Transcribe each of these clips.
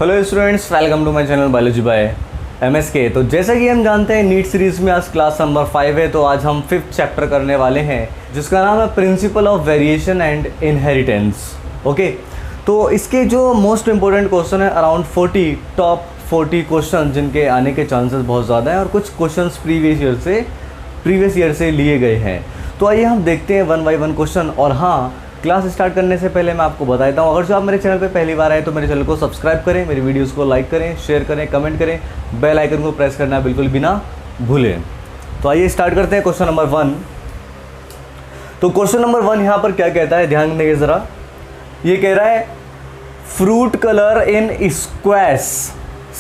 Hello students, welcome to my channel biology by MSK। तो जैसा कि हम जानते हैं नीट सीरीज़ में आज क्लास नंबर 5 है, तो आज हम 5th चैप्टर करने वाले हैं जिसका नाम है principle of variation and inheritance. Okay, तो इसके जो मोस्ट इंपॉर्टेंट क्वेश्चन है अराउंड 40 टॉप 40 क्वेश्चन जिनके आने के चांसेस बहुत ज़्यादा हैं और कुछ क्वेश्चंस प्रीवियस ईयर से लिए गए हैं। तो आइए हम देखते हैं वन बाई वन क्वेश्चन। और हाँ, क्लास स्टार्ट करने से पहले मैं आपको बता देता हूँ, अगर जो आप मेरे चैनल पे पहली बार आए तो मेरे चैनल को सब्सक्राइब करें, मेरी वीडियोस को लाइक करें, शेयर करें, कमेंट करें, बेल आइकन को प्रेस करना बिल्कुल भी ना भूलें। तो आइए स्टार्ट करते हैं क्वेश्चन नंबर 1। तो क्वेश्चन नंबर 1 यहाँ पर क्या कहता है, ध्यान देंगे ज़रा। ये कह रहा है फ्रूट कलर इन स्क्वैश,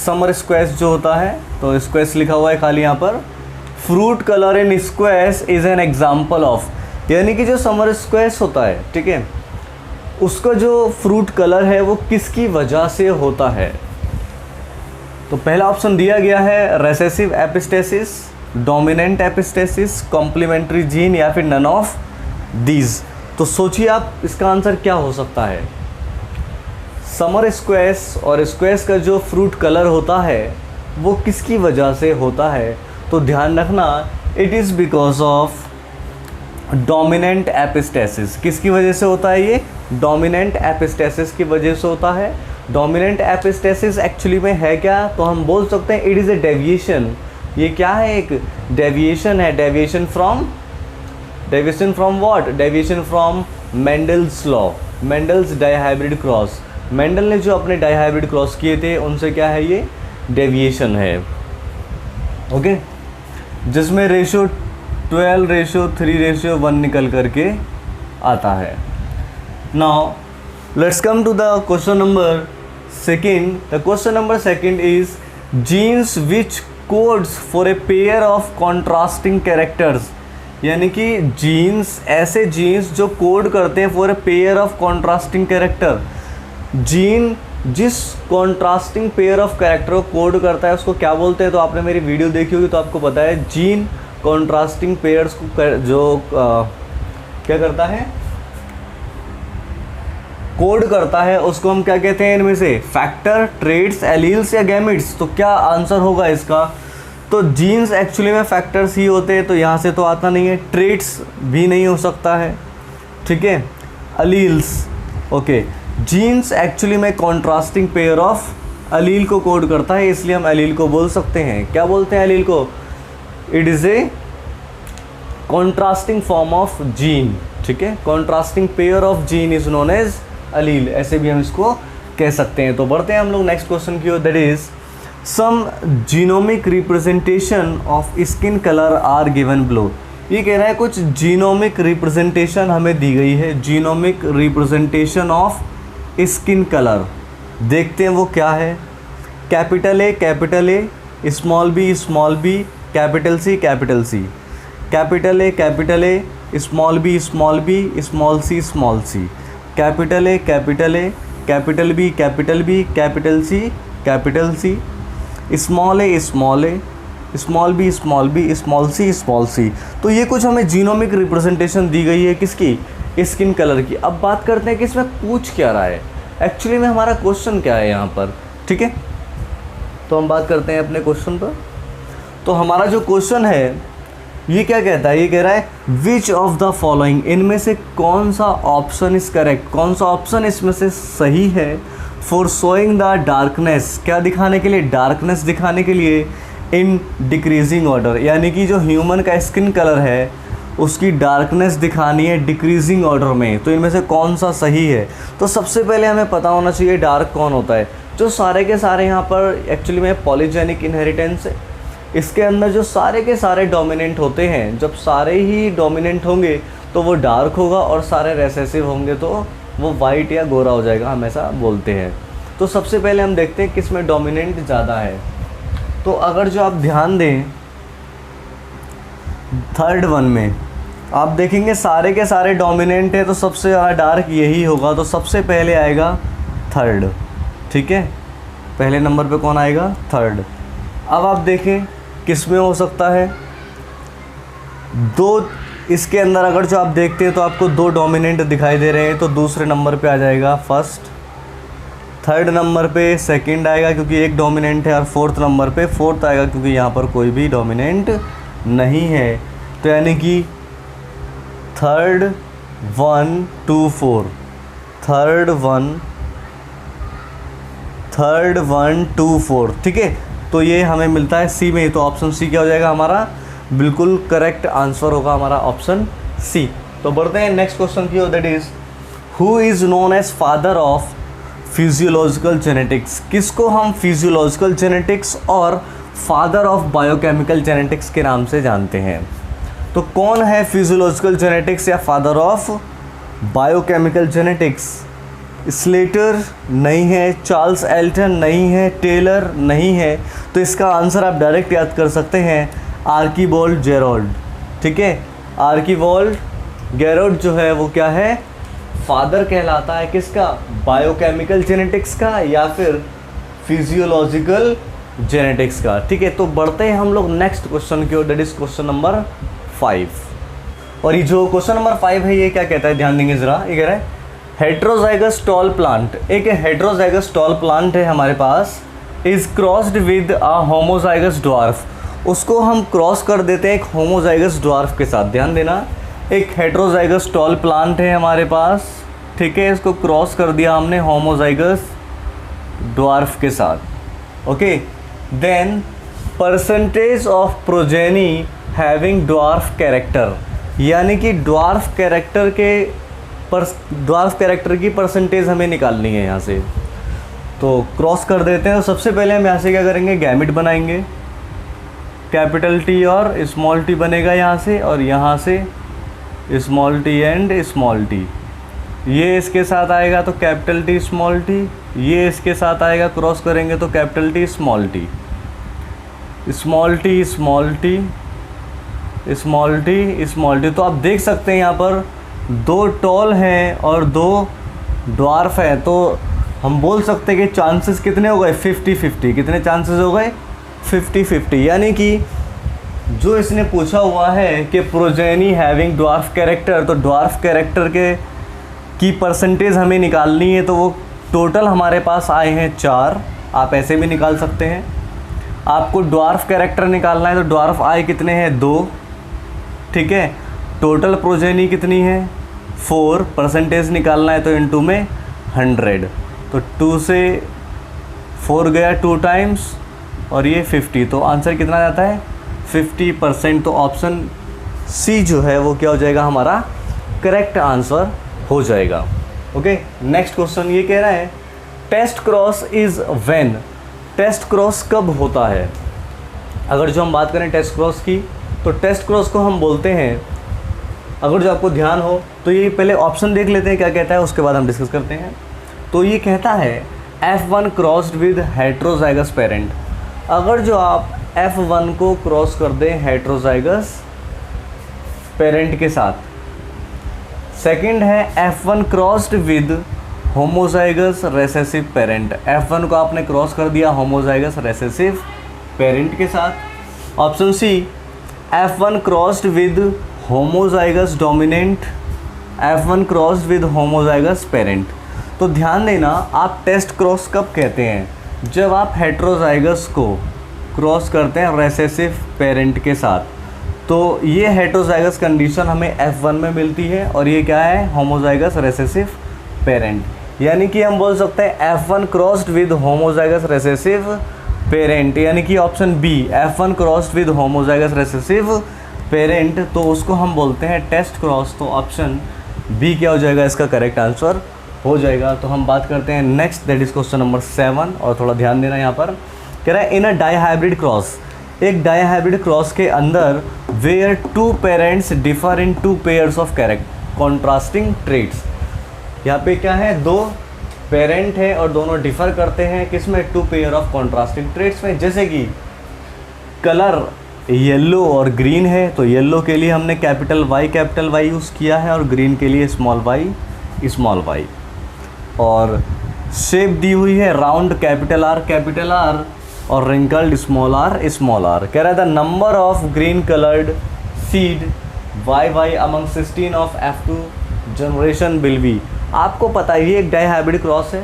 समर स्क्वैश जो होता है, तो स्क्वैश लिखा हुआ है खाली यहाँ पर। Fruit colour in squash is an example of, यानी कि जो समर स्क्वैश होता है, ठीक है, उसका जो फ्रूट कलर है वो किसकी वजह से होता है। तो पहला ऑप्शन दिया गया है recessive epistasis, dominant epistasis, complementary gene या फिर नन ऑफ दीज। तो सोचिए आप इसका आंसर क्या हो सकता है। समर स्क्वैश और स्क्वैश का जो फ्रूट कलर होता है वो किसकी वजह से होता है, तो ध्यान रखना, it is because of dominant epistasis. किसकी वजह से होता है ये? डोमिनेंट एपिस्टेसिस की वजह से होता है। डोमिनेंट एपिस्टेसिस एक्चुअली में है क्या, तो हम बोल सकते हैं इट इज़ ए डेविएशन। ये क्या है? एक डेविएशन है। Deviation from what? Deviation from Mendel's law, Mendel's dihybrid cross. Mendel ने जो अपने डाइहाइब्रिड क्रॉस किए थे उनसे क्या है, ये डेविएशन है। ओके, जिसमें रेशियो 12:3:1 निकल करके आता है। Now let's come to the question number 2। The question number 2 is genes which codes for a pair of contrasting characters, यानी कि जीन्स, ऐसे जीन्स जो कोड करते हैं for a pair of contrasting character. Gene जिस कॉन्ट्रास्टिंग पेयर ऑफ कैरेक्टर को code करता है उसको क्या बोलते हैं? तो आपने मेरी वीडियो देखी होगी तो आपको पता है, जीन कॉन्ट्रास्टिंग पेयर्स को जो क्या करता है, कोड करता है, उसको हम क्या कहते हैं? इनमें से फैक्टर, ट्रेड्स, एलील्स या गैमेट्स। तो क्या आंसर होगा इसका? तो जीन्स एक्चुअली में फैक्टर्स ही होते हैं, तो यहाँ से तो आता नहीं है। ट्रेड्स भी नहीं हो सकता है, ठीक है। एलील्स, ओके, जीन्स एक्चुअली में कॉन्ट्रास्टिंग पेयर ऑफ एलील को कोड करता है, इसलिए हम एलील को बोल सकते हैं। क्या बोलते हैं एलील को? It is a contrasting form of gene, ठीक है। Contrasting pair of gene is known as allele, ऐसे भी हम इसको कह सकते हैं। तो बढ़ते हैं हम लोग नेक्स्ट क्वेश्चन की ओर, that is some genomic representation of skin colour are given below. ये कह रहा है कुछ जीनोमिक रिप्रेजेंटेशन हमें दी गई है, genomic representation of skin colour. देखते हैं वो क्या है। Capital A, small B, capital C, capital A, small B, small C, capital A, capital B, capital C, small A, small B, small C. तो ये कुछ हमें जीनोमिक रिप्रेजेंटेशन दी गई है किसकी? स्किन कलर की। अब बात करते हैं कि इसमें पूछ क्या रहा है, एक्चुअली में हमारा क्वेश्चन क्या है यहाँ पर, ठीक है। तो हम बात करते हैं अपने क्वेश्चन पर। तो हमारा जो क्वेश्चन है ये क्या कहता है? ये कह रहा है विच ऑफ द फॉलोइंग, इनमें से कौन सा ऑप्शन इज करेक्ट, कौन सा ऑप्शन इसमें से सही है फॉर शोइंग द डार्कनेस, क्या दिखाने के लिए? डार्कनेस दिखाने के लिए इन डिक्रीजिंग ऑर्डर, यानी कि जो ह्यूमन का स्किन कलर है उसकी डार्कनेस दिखानी है डिक्रीजिंग ऑर्डर में। तो इनमें से कौन सा सही है? तो सबसे पहले हमें पता होना चाहिए डार्क कौन होता है। जो सारे के सारे यहाँ पर एक्चुअली में पॉलीजेनिक इनहेरिटेंस है, इसके अंदर जो सारे के सारे डोमिनेंट होते हैं, जब सारे ही डोमिनेंट होंगे तो वो डार्क होगा और सारे रेसेसिव होंगे तो वो वाइट या गोरा हो जाएगा, हम ऐसा बोलते हैं। तो सबसे पहले हम देखते हैं किस में डोमिनेंट ज़्यादा है। तो अगर जो आप ध्यान दें थर्ड वन में आप देखेंगे सारे के सारे डोमिनेंट है, तो सबसे ज़्यादा डार्क यही होगा। तो सबसे पहले आएगा थर्ड, ठीक है। पहले नंबर पे कौन आएगा? थर्ड। अब आप देखें किस में हो सकता है, दो इसके अंदर अगर जो आप देखते हैं तो आपको दो डोमिनेंट दिखाई दे रहे हैं, तो दूसरे नंबर पे आ जाएगा फर्स्ट, थर्ड नंबर पे सेकंड आएगा क्योंकि एक डोमिनेंट है, और फोर्थ नंबर पे फोर्थ आएगा क्योंकि यहाँ पर कोई भी डोमिनेंट नहीं है। तो यानी कि थर्ड 1 2 4, थर्ड 1 2 4, ठीक है। तो ये हमें मिलता है सी में, तो ऑप्शन सी क्या हो जाएगा हमारा, बिल्कुल करेक्ट आंसर होगा हमारा ऑप्शन सी। तो बढ़ते हैं नेक्स्ट क्वेश्चन की ओर, that is who is known as father of physiological genetics. किसको हम फिजियोलॉजिकल जेनेटिक्स और फादर ऑफ बायोकेमिकल जेनेटिक्स के नाम से जानते हैं। तो कौन है फिजियोलॉजिकल जेनेटिक्स या father of biochemical genetics? Slater नहीं है, चार्ल्स एल्टन नहीं है, टेलर नहीं है। तो इसका आंसर आप डायरेक्ट याद कर सकते हैं, आर्कीबोल्ड जेरोल्ड, ठीक है। आर्कीबोल्ड जेरोल्ड जो है वो क्या है, फादर कहलाता है किसका, बायोकेमिकल जेनेटिक्स का या फिर फिजियोलॉजिकल जेनेटिक्स का, ठीक है। तो बढ़ते हैं हम लोग नेक्स्ट क्वेश्चन की ओर, दैट इज क्वेश्चन नंबर 5। और ये जो क्वेश्चन नंबर 5 है ये क्या कहता है, ध्यान देंगे ज़रा। ये कह रहा है हेट्रोजाइगस टॉल प्लांट, एक हेट्रोजाइगस टॉल प्लांट है हमारे पास, is crossed with a homozygous dwarf. उसको हम क्रॉस कर देते हैं एक होमोजाइगस ड्वार्फ के साथ। ध्यान देना, एक हेट्रोजाइगस टॉल प्लांट है हमारे पास, ठीक है, इसको क्रॉस कर दिया हमने होमोजाइगस ड्वार्फ के साथ। Okay, then percentage of progeny having dwarf character, यानी कि ड्वार्फ कैरेक्टर की परसेंटेज हमें निकालनी है यहाँ से। तो क्रॉस कर देते हैं। तो सबसे पहले हम यहाँ से क्या करेंगे, गैमेट बनाएंगे, कैपिटल टी और स्मॉल टी बनेगा यहाँ से, और यहाँ से small T and small T. ये इसके साथ आएगा तो कैपिटल टी स्मॉल टी, ये इसके साथ आएगा, क्रॉस करेंगे तो capital T small T, small T small T small T small T. तो आप देख सकते हैं यहाँ पर 2 टॉल हैं और 2 ड्वार्फ हैं। तो हम बोल सकते हैं कि चांसेस कितने हो गए, 50-50। कितने चांसेस हो गए, 50-50। यानी कि जो इसने पूछा हुआ है कि प्रोजेनी हैविंग ड्वार्फ कैरेक्टर, तो ड्वार्फ कैरेक्टर की परसेंटेज हमें निकालनी है। तो वो टोटल हमारे पास आए हैं 4, आप ऐसे भी निकाल सकते हैं। आपको ड्वार्फ कैरेक्टर निकालना है तो ड्वार्फ आए कितने हैं, 2, ठीक है। टोटल प्रोजेनी कितनी है, 4, परसेंटेज निकालना है तो इनटू में 100। तो 2 से 4 गया 2 टाइम्स, और ये 50। तो आंसर कितना जाता है, 50%। तो ऑप्शन सी जो है वो क्या हो जाएगा, हमारा करेक्ट आंसर हो जाएगा। ओके, नेक्स्ट क्वेश्चन ये कह रहा है test cross is when. Test cross कब होता है? अगर जो हम बात करें टेस्ट क्रॉस की, तो टेस्ट क्रॉस को हम बोलते हैं, अगर जो आपको ध्यान हो तो ये पहले ऑप्शन देख लेते हैं क्या कहता है, उसके बाद हम डिस्कस करते हैं। तो ये कहता है F1 crossed with heterozygous parent. अगर जो आप F1 को क्रॉस कर दें हेट्रोजाइगस पेरेंट के साथ। सेकंड है F1 crossed with homozygous recessive parent. F1 को आपने क्रॉस कर दिया होमोजाइगस रेसेसिव पेरेंट के साथ। Option C F1 crossed with homozygous dominant, F1 crossed with homozygous parent. तो ध्यान देना, आप टेस्ट क्रॉस कब कहते हैं, जब आप हेट्रोजाइगस को क्रॉस करते हैं रेसेसिव पेरेंट के साथ। तो ये हेट्रोजाइगस कंडीशन हमें F1 में मिलती है, और ये क्या है, होमोजाइगस रेसेसिव पेरेंट। यानी कि हम बोल सकते हैं F1 crossed with homozygous recessive parent, यानी कि option B F1 crossed with homozygous recessive parent. तो उसको हम बोलते हैं टेस्ट क्रॉस। तो ऑप्शन बी क्या हो जाएगा, इसका करेक्ट आंसर हो जाएगा। तो हम बात करते हैं next, that is question number 7। और थोड़ा ध्यान देना, यहाँ पर कह रहा है इन अ डाईहाइब्रिड क्रॉस, एक डाईहाइब्रिड क्रॉस के अंदर where 2 parents differ in 2 pairs of contrasting traits. यहाँ पे क्या है, 2 पेरेंट है और दोनों डिफर करते हैं किसमें, 2 पेयर ऑफ कॉन्ट्रास्टिंग ट्रेट्स में। जैसे कि कलर येलो और ग्रीन है, तो येलो के लिए हमने कैपिटल वाई यूज़ किया है, और ग्रीन के लिए स्मॉल वाई। और शेप दी हुई है राउंड कैपिटल आर और रिंकल्ड स्मॉल आर। कह रहा था number of green coloured seed y among 16 of F2 generation will be. आपको पता है ये एक डाईहाइब्रिड क्रॉस है,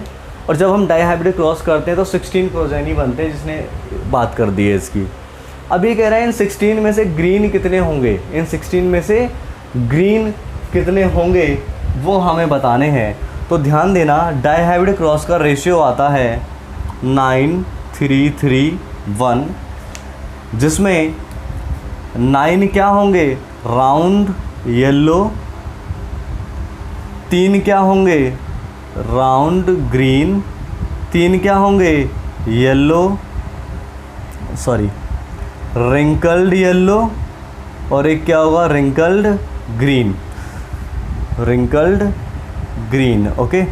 और जब हम डाइहाइब्रिड क्रॉस करते हैं तो 16 प्रोजेनी बनते हैं, जिसने बात कर दी है इसकी। अब ये कह रहे हैं इन 16 में से ग्रीन कितने होंगे, इन 16 में से ग्रीन कितने होंगे वो हमें बताने हैं। तो ध्यान देना, डाइहाइब्रिड क्रॉस का रेशियो आता है 9:3:3:1, जिसमें 9 क्या होंगे राउंड येलो, 3 क्या होंगे राउंड ग्रीन, 3 क्या होंगे रिंकल्ड येलो, और एक क्या होगा रिंकल्ड ग्रीन। ओके,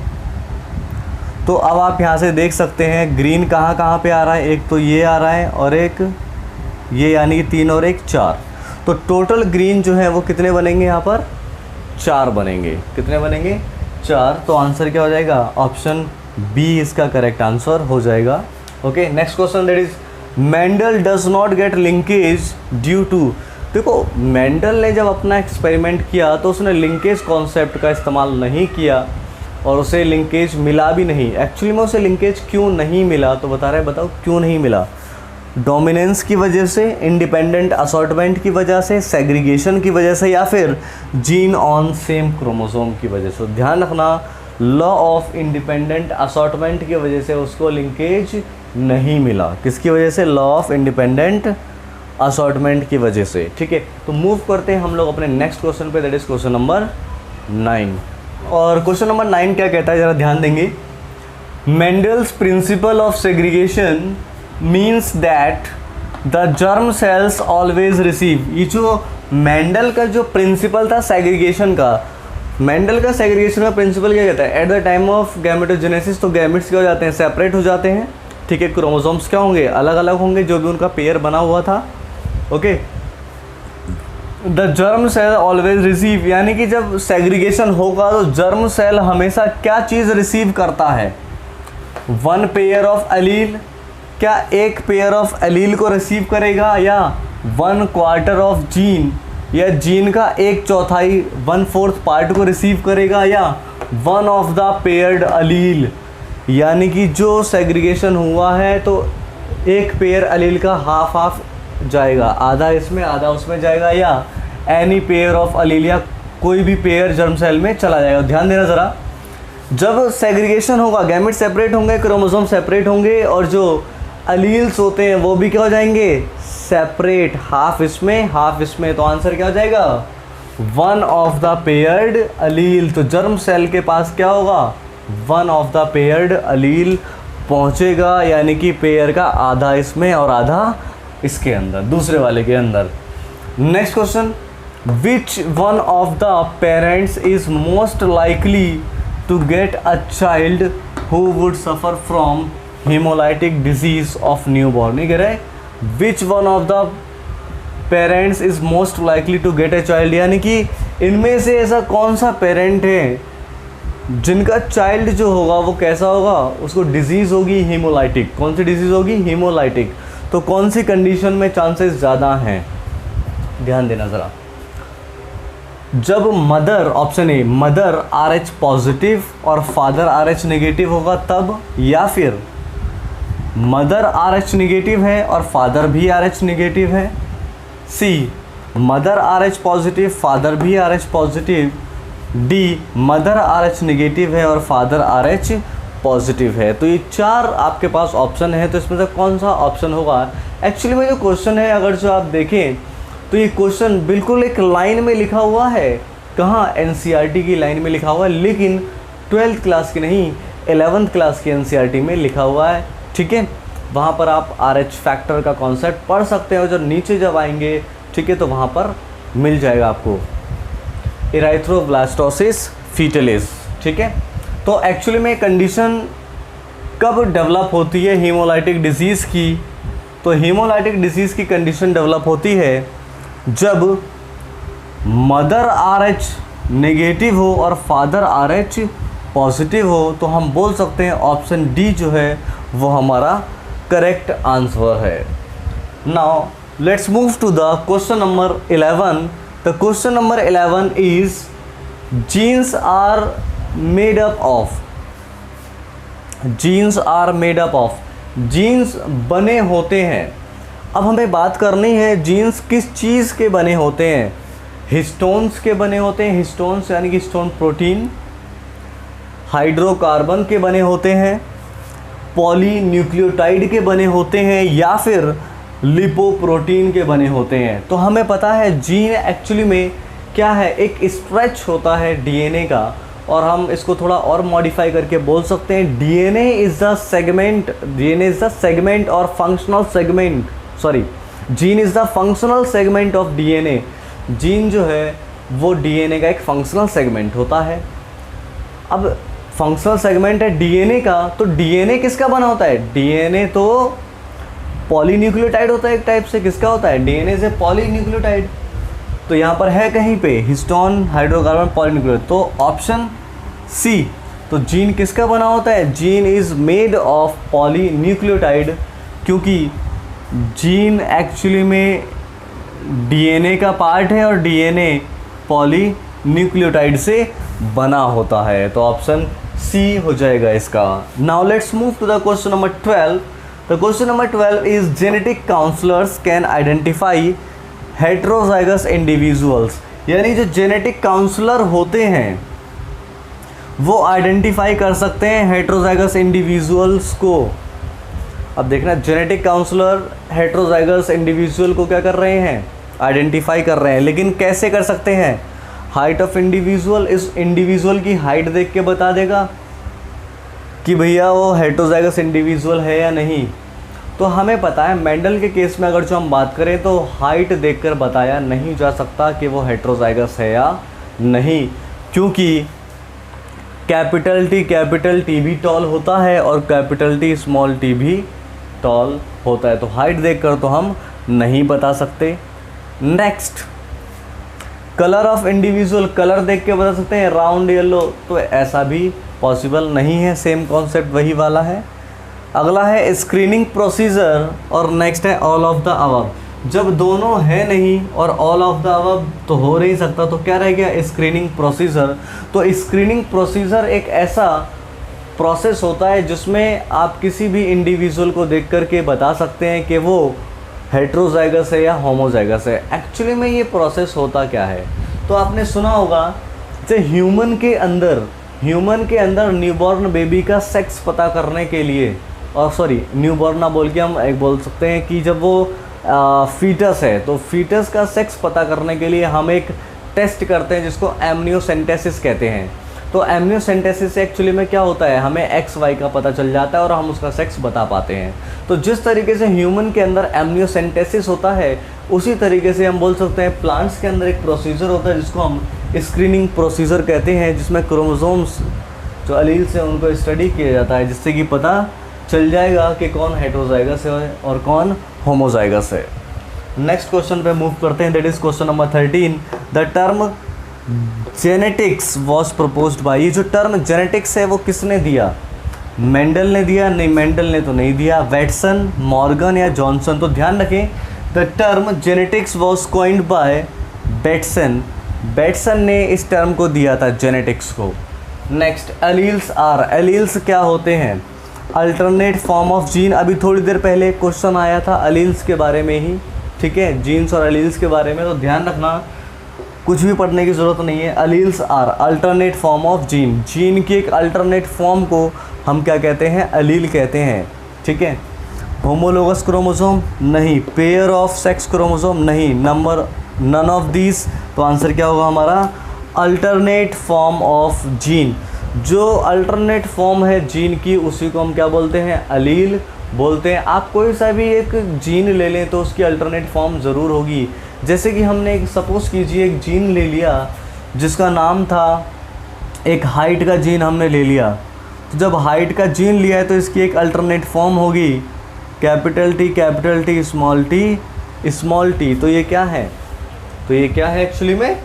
तो अब आप यहाँ से देख सकते हैं ग्रीन कहाँ कहाँ पे आ रहा है, एक तो ये आ रहा है और एक ये, यानी कि 3 और 1 4। तो टोटल ग्रीन जो है वो कितने बनेंगे यहाँ पर 4 बनेंगे। कितने बनेंगे 4। तो आंसर क्या हो जाएगा ऑप्शन बी इसका करेक्ट आंसर हो जाएगा। Okay, next question that is Mendel does not get linkage due to. देखो, मेंडल ने जब अपना एक्सपेरिमेंट किया तो उसने लिंकेज कॉन्सेप्ट का इस्तेमाल नहीं किया और उसे लिंकेज मिला भी नहीं। एक्चुअली में उसे लिंकेज क्यों नहीं मिला, तो बता रहे हैं, बताओ क्यों नहीं मिला। डोमिनेंस की वजह से, इंडिपेंडेंट असॉर्टमेंट की वजह से, सेग्रीगेशन की वजह से, या फिर जीन ऑन सेम क्रोमोसोम की वजह से। ध्यान रखना, लॉ ऑफ इंडिपेंडेंट असॉर्टमेंट की वजह से उसको लिंकेज नहीं मिला। किसकी वजह से, लॉ ऑफ इंडिपेंडेंट असॉर्टमेंट की वजह से। ठीक है, तो मूव करते हैं हम लोग अपने नेक्स्ट क्वेश्चन पे, दैट इज क्वेश्चन नंबर 9। और क्वेश्चन नंबर 9 क्या कहता है, ज़रा ध्यान देंगे। Mendel's principle of segregation means that the germ cells always receive. ये जो मेंडल का जो प्रिंसिपल था सेग्रीगेशन का, मेंडल का सेग्रीगेशन का प्रिंसिपल क्या कहता है, at the time of gametogenesis तो गैमेट्स क्या हो जाते हैं, सेपरेट हो जाते हैं। ठीक है, क्रोमोसोम्स क्या होंगे, अलग अलग होंगे, जो भी उनका पेयर बना हुआ था। Okay, the germ cell always receive, यानी कि जब सेग्रीगेशन होगा तो जर्म सेल हमेशा क्या चीज़ रिसीव करता है, 1 पेयर ऑफ एलील। क्या एक पेयर ऑफ एलील को रिसीव करेगा, या 1/4 ऑफ जीन, या जीन का 1/4 1/4 पार्ट को रिसीव करेगा, या 1 ऑफ द पेयर्ड एलील। यानी कि जो सेग्रीगेशन हुआ है तो एक पेयर एलील का हाफ जाएगा, आधा इसमें आधा उसमें जाएगा, या एनी पेयर ऑफ एलील, या कोई भी पेयर जर्म सेल में चला जाएगा। ध्यान देना ज़रा, जब सेग्रीगेशन होगा गैमेट सेपरेट होंगे, क्रोमोसोम सेपरेट होंगे, और जो एलील्स होते हैं वो भी क्या हो जाएंगे सेपरेट, हाफ इसमें हाफ इसमें। तो आंसर क्या हो जाएगा 1 ऑफ द पेयर्ड एलील। तो जर्म सेल के पास क्या होगा 1 ऑफ द पेयर्ड एलील पहुंचेगा, यानी कि पेयर का आधा इसमें और आधा इसके अंदर, दूसरे वाले के अंदर। Next question, which one of the parents is most likely to get a child who would suffer from haemolytic disease of newborn. ये कह रहे हैं which one of the parents is most likely to get a child, यानी कि इनमें से ऐसा कौन सा पेरेंट है जिनका चाइल्ड जो होगा वो कैसा होगा, उसको डिजीज़ होगी हीमोलाइटिक। कौन सी डिजीज़ होगी हीमोलाइटिक। तो कौन सी कंडीशन में चांसेस ज़्यादा हैं, ध्यान देना ज़रा। जब mother, option A, mother RH positive और फादर RH नेगेटिव होगा तब, या फिर मदर RH नेगेटिव है और फादर भी RH नेगेटिव है। सी, मदर RH पॉजिटिव फादर भी RH positive. D, mother RH negative है और फादर RH पॉजिटिव है। तो ये 4 आपके पास ऑप्शन है, तो इसमें से कौन सा ऑप्शन होगा। एक्चुअली में जो क्वेश्चन है, अगर जो आप देखें तो ये क्वेश्चन बिल्कुल एक लाइन में लिखा हुआ है, कहाँ NCERT की लाइन में लिखा हुआ है, लेकिन 12th क्लास की नहीं 11th क्लास की NCERT में लिखा हुआ है। ठीक है, वहाँ पर आप RH फैक्टर का कॉन्सेप्ट पढ़ सकते हो, जो नीचे जब आएंगे ठीक है तो वहाँ पर मिल जाएगा आपको इराइथ्रोब्लास्टोसिस फीटलिस। ठीक है, तो एक्चुअली में कंडीशन कब डेवलप होती है हीमोलाइटिक डिजीज़ की, तो हीमोलाइटिक डिजीज़ की कंडीशन डेवलप होती है जब मदर RH नेगेटिव हो और फादर RH पॉजिटिव हो। तो हम बोल सकते हैं ऑप्शन डी जो है वो हमारा करेक्ट आंसर है। Now let's move to the question number 11। The question number 11 is genes are made up of. Genes are made up of, genes बने होते हैं। अब हमें बात करनी है जीन्स किस चीज़ के बने होते हैं। हिस्टोन्स के बने होते हैं, हिस्टोन्स यानी कि हिस्टोन प्रोटीन, हाइड्रोकार्बन के बने होते हैं, पॉलीन्यूक्लियोटाइड के बने होते हैं, या फिर लिपोप्रोटीन के बने होते हैं। तो हमें पता है जीन एक्चुअली में क्या है, एक स्ट्रेच होता है डीएनए का, और हम इसको थोड़ा और मॉडिफाई करके बोल सकते हैं डीएनए इज़ द सेगमेंट और functional segment, sorry, gene is the functional segment of DNA. Gene जो है वो डीएनए का एक फंक्शनल सेगमेंट होता है। अब फंक्शनल सेगमेंट है डीएनए का, तो डीएनए किसका बना होता है? डीएनए तो पॉलीन्यूक्लियोटाइड होता है एक टाइप से। किसका होता है? डीएनए से पॉलीन्यूक्लियोटाइड। तो यहाँ पर है कहीं पे हिस्टोन, हाइड्रोकार्बन, पॉलीन्यूक्लियोटाइड, तो ऑप्शन सी। तो जीन किसका बना होता है? Gene is made of polynucleotide, क्योंकि जीन एक्चुअली में डीएनए का पार्ट है और डीएनए पॉलीन्यूक्लियोटाइड से बना होता है। तो ऑप्शन सी हो जाएगा इसका। Now let's move to the question number 12। The question number 12 is genetic counsellors can identify heterozygous individuals, यानी जो जेनेटिक काउंसलर होते हैं वो आइडेंटिफाई कर सकते हैं हेट्रोजाइगस इंडिविजुअल्स को। अब देखना, जेनेटिक काउंसलर हेट्रोजाइगस इंडिविजुअल को क्या कर रहे हैं? आइडेंटिफाई कर रहे हैं। लेकिन कैसे कर सकते हैं? हाइट ऑफ इंडिविजुअल, इस इंडिविजुअल की हाइट देख के बता देगा कि भैया वो हेट्रोजाइगस इंडिविजुअल है या नहीं। तो हमें पता है मेंडल के केस में अगर जो हम बात करें तो हाइट देखकर बताया नहीं जा सकता कि वो हेट्रोजाइगस है या नहीं, क्योंकि कैपिटल टी भी टॉल होता है और कैपिटल टी स्मॉल टी भी टॉल होता है। तो हाइट देखकर तो हम नहीं बता सकते। Next, colour of individual, colour देख के बता सकते हैं राउंड येलो, तो ऐसा भी पॉसिबल नहीं है। सेम कॉन्सेप्ट वही वाला है। अगला है स्क्रीनिंग प्रोसीजर और नेक्स्ट है ऑल ऑफ द अबव। जब दोनों है नहीं और ऑल ऑफ द अबव तो हो नहीं सकता, तो क्या रह गया? Screening procedure. तो स्क्रीनिंग प्रोसीजर एक ऐसा प्रोसेस होता है जिसमें आप किसी भी इंडिविजुअल को देख कर के बता सकते हैं कि वो हेट्रोजाइगस है या होमोजाइगस है। एक्चुअली में ये प्रोसेस होता क्या है? तो आपने सुना होगा जैसे ह्यूमन के अंदर न्यूबॉर्न बेबी का सेक्स पता करने के लिए, और सॉरी न्यूबॉर्न ना बोल के हम एक बोल सकते हैं कि जब वो फीटस है तो फीटस का सेक्स पता करने के लिए हम एक टेस्ट करते हैं जिसको एमनियोसेंटेसिस कहते हैं। तो एमनियोसेंटेसिस से एक्चुअली में क्या होता है, हमें एक्स वाई का पता चल जाता है और हम उसका सेक्स बता पाते हैं। तो जिस तरीके से ह्यूमन के अंदर एमनियोसेंटेसिस होता है, उसी तरीके से हम बोल सकते हैं प्लांट्स के अंदर एक प्रोसीजर होता है जिसको हम स्क्रीनिंग प्रोसीजर कहते हैं, जिसमें क्रोमोसोम्स जो अलील्स हैं उनको स्टडी किया जाता है, जिससे कि पता चल जाएगा कि कौन हेट्रोजाइगस है और कौन होमोजाइगस है। नेक्स्ट क्वेश्चन पे मूव करते हैं, that is question number 13। The term genetics was proposed by, ये जो टर्म जेनेटिक्स है वो किसने दिया? मेंडल ने दिया? नहीं, मेंडल ने तो नहीं दिया। वैटसन, मॉर्गन या जॉनसन? तो ध्यान रखें, the term genetics was coined by Bateson. Bateson ने इस टर्म को दिया था जेनेटिक्स को। नेक्स्ट, एलील्स आर, एलील्स क्या होते हैं? Alternate form of gene. अभी थोड़ी देर पहले क्वेश्चन आया था एलील्स के बारे में ही, ठीक है, जीन्स और एलील्स के बारे में। तो ध्यान रखना, कुछ भी पढ़ने की ज़रूरत नहीं है। Alleles are alternate form of gene, gene की एक अल्टरनेट फॉर्म को हम क्या कहते हैं? एलील कहते हैं, ठीक है। होमोलोगस क्रोमोसोम नहीं, पेयर ऑफ सेक्स क्रोमोसोम नहीं, नंबर नन ऑफ दीज। तो आंसर क्या होगा हमारा? Alternate form of gene. जो अल्टरनेट फॉर्म है जीन की उसी को हम क्या बोलते हैं? एलील बोलते हैं। आप कोई सा भी एक जीन ले लें तो उसकी अल्टरनेट फॉर्म ज़रूर होगी। जैसे कि हमने एक सपोज़ कीजिए एक जीन ले लिया जिसका नाम था, एक हाइट का जीन हमने ले लिया। तो जब हाइट का जीन लिया है तो इसकी एक अल्टरनेट फॉर्म होगी कैपिटल टी स्मॉल टी। तो ये क्या है? तो ये क्या है एक्चुअली में?